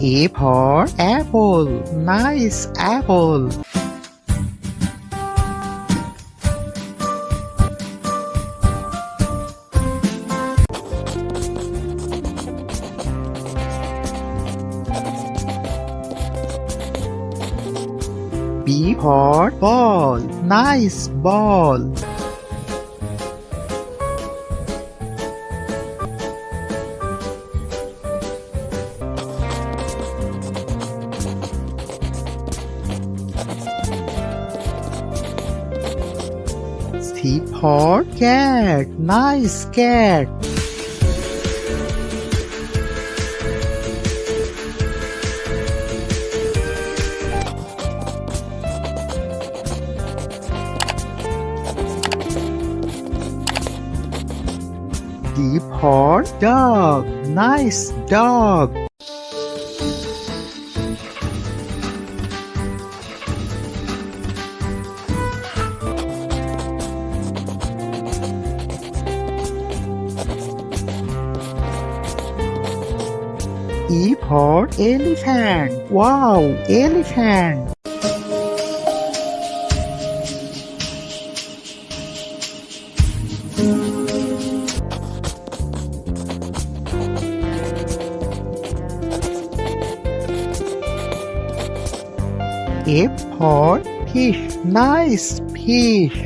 A for apple. Nice apple. B for ball. Nice ball. C for cat. Nice cat. D for dog. Nice dog. E for elephant. Wow, elephant. F for fish. Nice fish.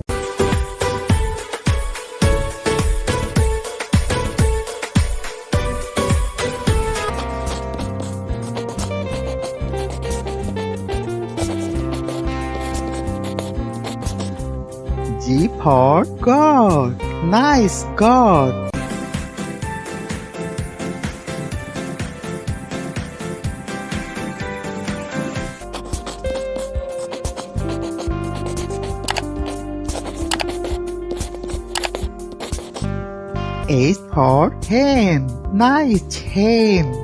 G for God. Nice God. H for hen. Nice hen.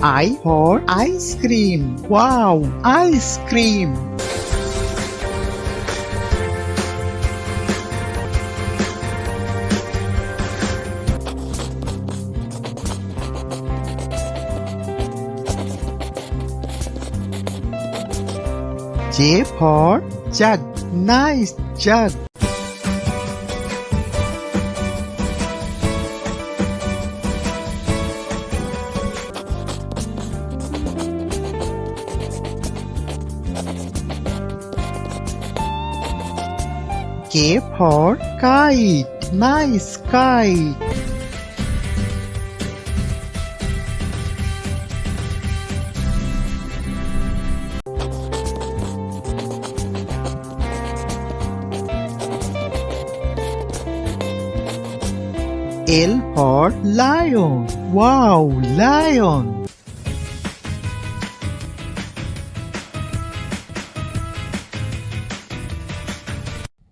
I for ice cream. Wow, ice cream. J for jug. Nice jug. K for kite. Nice kite. L for lion. Wow, lion.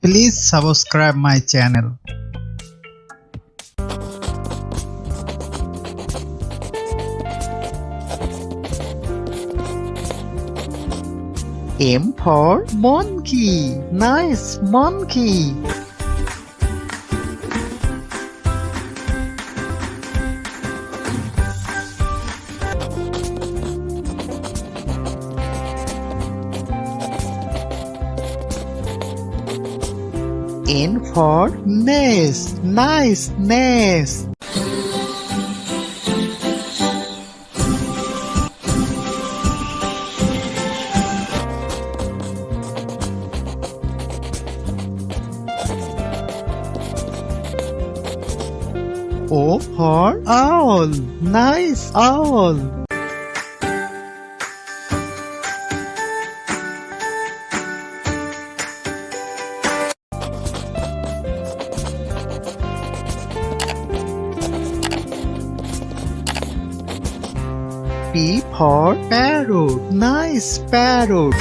Please subscribe my channel. M for monkey. Nice monkey. N for nest. Nice nest. O for owl. Nice owl. P for parrot. Nice parrot.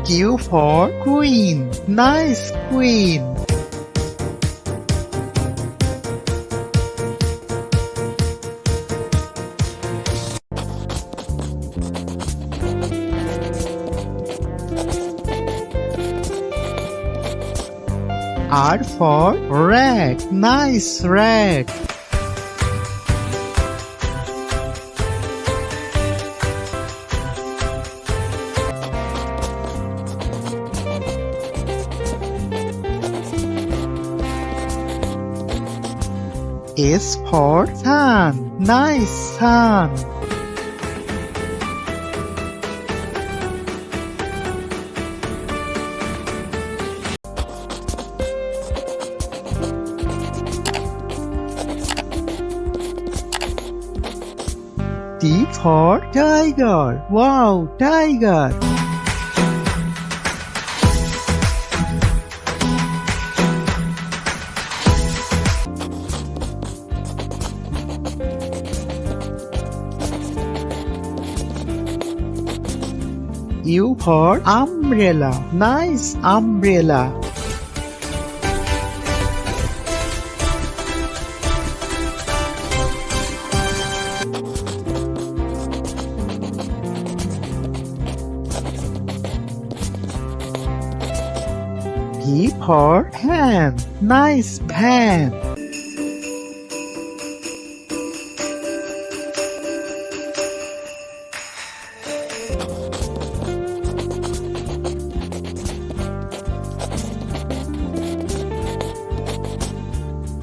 Q for queen. Nice queen. R for rat. Nice rat. S for sun. Nice sun. T for tiger. Wow, tiger. U for umbrella. Nice umbrella. P for pen. Nice pen.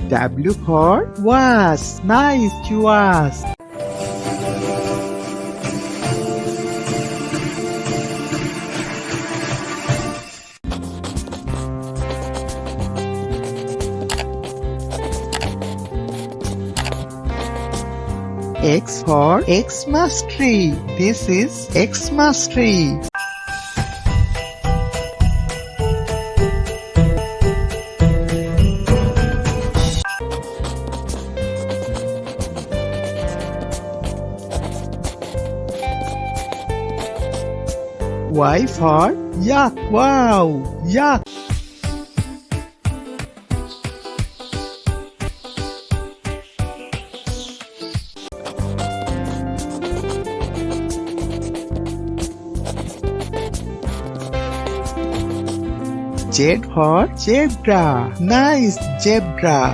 W for vase. Nice vase. X for Xmas tree. This is Xmas tree. Y for yak. Wow, yak. Z for zebra. Nice zebra.